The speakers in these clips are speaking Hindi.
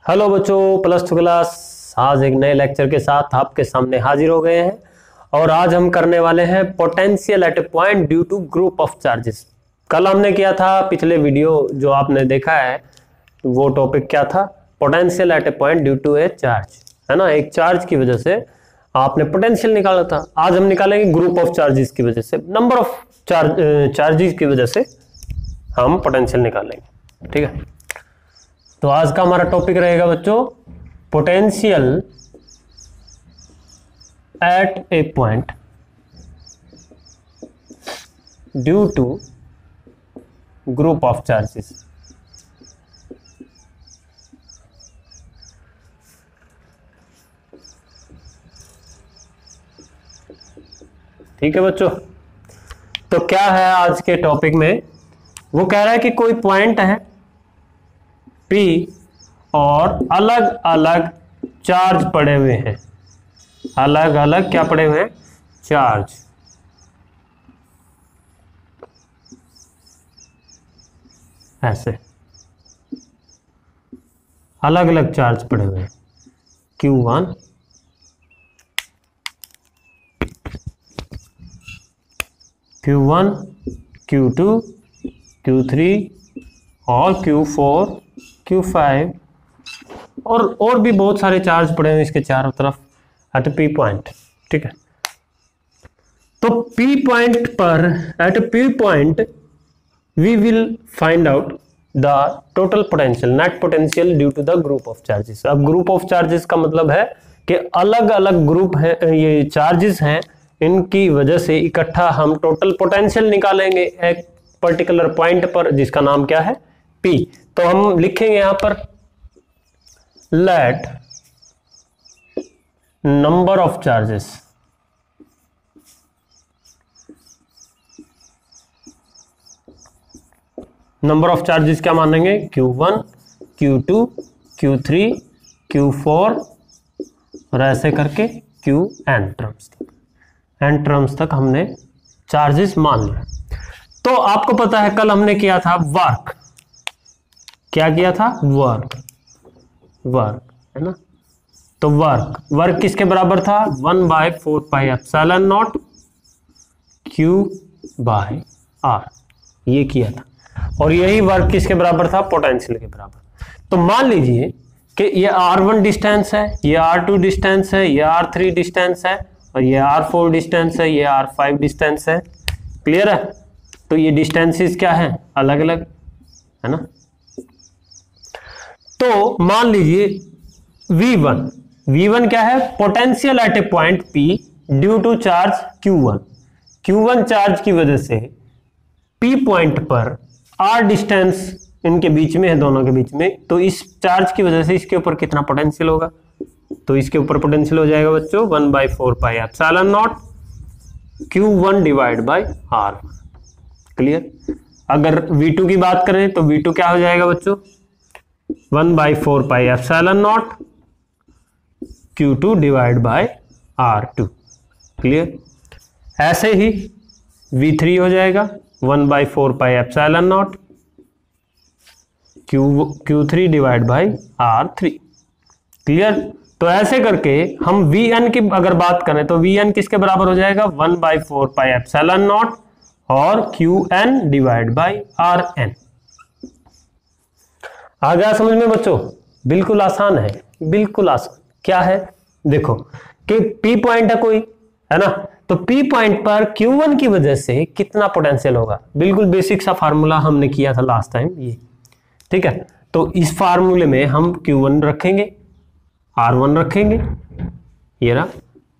हेलो बच्चों, प्लस टू क्लास आज एक नए लेक्चर के साथ आपके सामने हाजिर हो गए हैं। और आज हम करने वाले हैं potential at a point due to group of charges. कल हमने किया था, पिछले वीडियो जो आपने देखा है वो टॉपिक क्या था, potential at a point due to a charge, है ना। एक चार्ज की वजह से आपने पोटेंशियल निकाला था। आज हम निकालेंगे ग्रुप ऑफ चार्जेस की वजह से, नंबर ऑफ चार्जेस की वजह से हम पोटेंशियल निकालेंगे। ठीक है, तो आज का हमारा टॉपिक रहेगा बच्चों potential at a point due to group of charges. ठीक है बच्चों, तो क्या है आज के टॉपिक में, वो कह रहा है कि कोई पॉइंट है P और अलग अलग चार्ज पड़े हुए हैं। अलग अलग क्या पड़े हुए हैं? चार्ज। ऐसे अलग अलग चार्ज पड़े हुए हैं, Q1 Q1 Q2 Q3 और Q4 Q5 और भी बहुत सारे चार्ज पड़े हैं इसके चारों तरफ एट P पॉइंट। ठीक है, तो P पॉइंट पर at P point we will find out the total potential, net potential due to the group of charges. अब ग्रुप ऑफ चार्जेस का मतलब है कि अलग अलग ग्रुप है, ये चार्जेस हैं, इनकी वजह से इकट्ठा हम टोटल पोटेंशियल निकालेंगे एक पर्टिकुलर पॉइंट पर, जिसका नाम क्या है? P। तो हम लिखेंगे यहां पर लेट नंबर ऑफ चार्जेस क्या मानेंगे? Q1 Q2 Q3 Q4 और ऐसे करके Qn टर्म्स तक हमने चार्जेस मान लिया। तो आपको पता है कल हमने किया था वर्क, क्या किया था? वर्क है ना। तो वर्क किसके बराबर था? 1/4πε0 Q/r, ये किया था। और यही वर्क किसके बराबर था? पोटेंशियल के बराबर। तो मान लीजिए कि ये R1 डिस्टेंस है, ये R2 डिस्टेंस है, ये R3 डिस्टेंस है और ये R4 डिस्टेंस है, ये R5 डिस्टेंस है। क्लियर है? तो ये डिस्टेंसेस क्या है? अलग अलग, है ना। तो मान लीजिए V1 क्या है? Potential at a point P due to charge Q1 charge की वजह से P पॉइंट पर R डिस्टेंस इनके बीच में है, दोनों के बीच में। तो इस चार्ज की वजह से इसके ऊपर कितना पोटेंशियल होगा? तो इसके ऊपर पोटेंशियल हो जाएगा बच्चों 1/4πε0 Q1 divide by R1। Clear? अगर V2 की बात करें तो V2 क्या हो जाएगा बच्चों? 1/4πε0 Q2 divide by R2। Clear? ऐसे ही V3 हो जाएगा 1/4πε0 Q3 divide by R3। Clear? तो ऐसे करके हम Vn की अगर बात करें तो Vn किसके बराबर हो जाएगा? 1/4πε0 और Qn डिवाइड बाय Rn। आ गया समझ में बच्चों? बिल्कुल आसान है, बिल्कुल आसान। क्या है? देखो कि P पॉइंट है कोई, है ना। तो P पॉइंट पर Q1 की वजह से कितना पोटेंशियल होगा? बिल्कुल बेसिक सा फार्मूला हमने किया था लास्ट टाइम ये। ठीक है, तो इस फार्मूले में हम Q1 रखेंगे, R1 रखेंगे, ये रहा।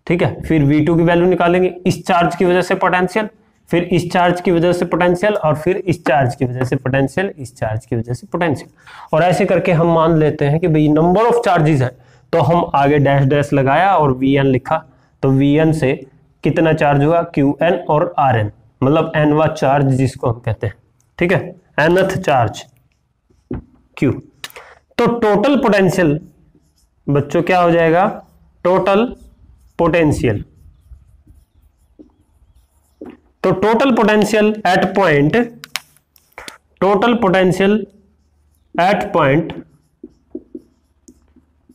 ठीक है, फिर V2 की वैल्यू निकालेंगे, इस चार्ज की वजह से पोटेंशियल, फिर इस चार्ज की वजह से पोटेंशियल, और फिर इस चार्ज की वजह से पोटेंशियल, इस चार्ज की वजह से पोटेंशियल। और ऐसे करके हम मान लेते हैं कि भाई नंबर ऑफ चार्जेस है, तो हम आगे डैश डैश लगाया और Vn लिखा। तो Vn से कितना चार्ज हुआ? Qn और Rn, मतलब nवा चार्ज जिसको हम कहते हैं। ठीक है, nth चार्ज Q। तो टोटल पोटेंशियल बच्चों क्या हो जाएगा? टोटल पोटेंशियल तो total potential at point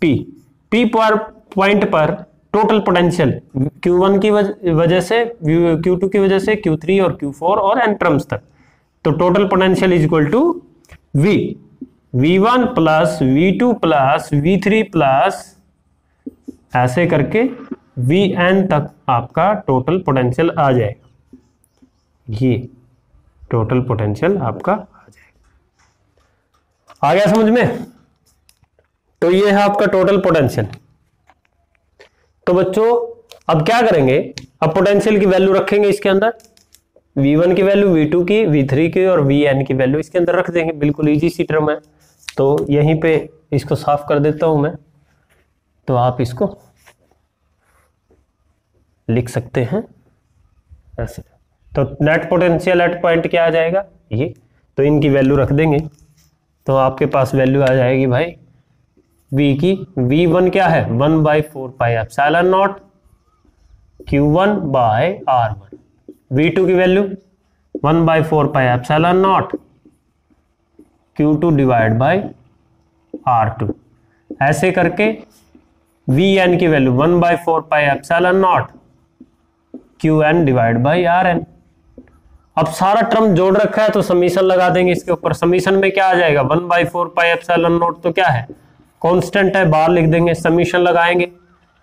P point पर टोटल पोटेंशियल Q1 की वजह से, Q2 की वजह से, Q3 और Q4 और n टर्म्स तक। तो total potential is equal to V1 plus V2 plus V3 plus ऐसे करके Vn तक आपका टोटल पोटेंशियल आ जाएगा। ये टोटल पोटेंशियल आपका आ जाएगा। आ गया समझ में? तो ये है आपका टोटल पोटेंशियल। तो बच्चों अब क्या करेंगे, अब पोटेंशियल की वैल्यू रखेंगे इसके अंदर, V1 की वैल्यू, V2 की, V3 की और Vn की वैल्यू इसके अंदर रख देंगे। बिल्कुल इजी सी टर्म है। तो यहीं पे इसको साफ कर देता हूं मैं, तो आप इसको लिख सकते हैं ऐसे। तो नेट पोटेंशियल एट पॉइंट क्या आ जाएगा, ये। तो इनकी वैल्यू रख देंगे, तो आपके पास वैल्यू आ जाएगी भाई V की। V1 क्या है, 1/4 pi epsilon not Q1 bye R1। V2 की value 1/4 pi epsilon naught Q2 divide by R2। ऐसे करके Vn की value 1/4 pi epsilon naught Qn divide by Rn। अब सारा टर्म जोड़ रखा है तो समीशन लगा देंगे इसके ऊपर। समीशन में क्या आ जाएगा, 1/4 पाई एप्सिलॉन नॉट तो क्या है, कांस्टेंट है, बाहर लिख देंगे, समीशन लगाएंगे।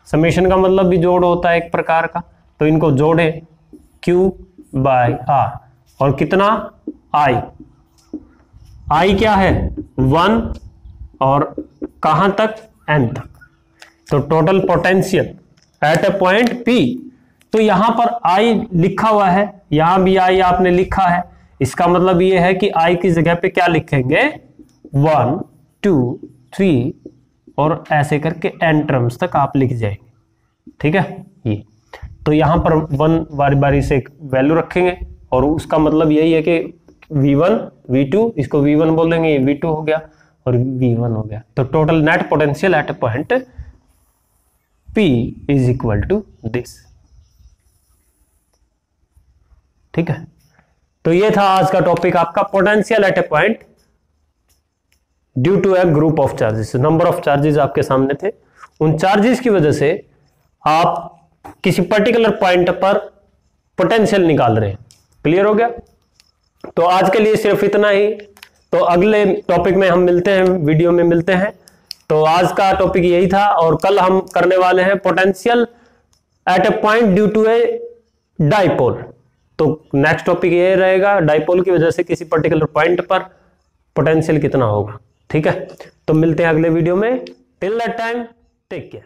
समीशन का मतलब भी जोड़ होता है एक प्रकार का। तो इनको जोड़े Q बाय R और कितना I क्या है 1 और कहां तक, N तक। तो total potential at a point P, तो यहां पर I लिखा हुआ है, यहां भी I आपने लिखा है। इसका मतलब ये है कि I की जगह पे क्या लिखेंगे, 1 2 3 और ऐसे करके n टर्म्स तक आप लिख जाएंगे। ठीक है, ये तो यहां पर 1 बारी बारी से वैल्यू रखेंगे और उसका मतलब यही है कि V1 V2, इसको V1 बोल देंगे, ये V2 हो गया और V1 हो गया। तो total net potential at a point P is equal to this. ठीक है, तो ये था आज का टॉपिक आपका, potential at a point due to a group of charges. Number of charges आपके सामने थे, उन चार्जेस की वजह से आप किसी पर्टिकुलर पॉइंट पर पोटेंशियल निकाल रहे हैं। क्लियर हो गया? तो आज के लिए सिर्फ इतना ही। तो अगले टॉपिक में हम मिलते हैं, वीडियो में मिलते हैं। तो आज का टॉपिक यही था और कल हम करने वाले हैं potential at a point due to a dipole. तो नेक्स्ट टॉपिक ये रहेगा, डाइपोल की वजह से किसी पर्टिकुलर पॉइंट पर पोटेंशियल कितना होगा। ठीक है, तो मिलते हैं अगले वीडियो में। Till that time take care.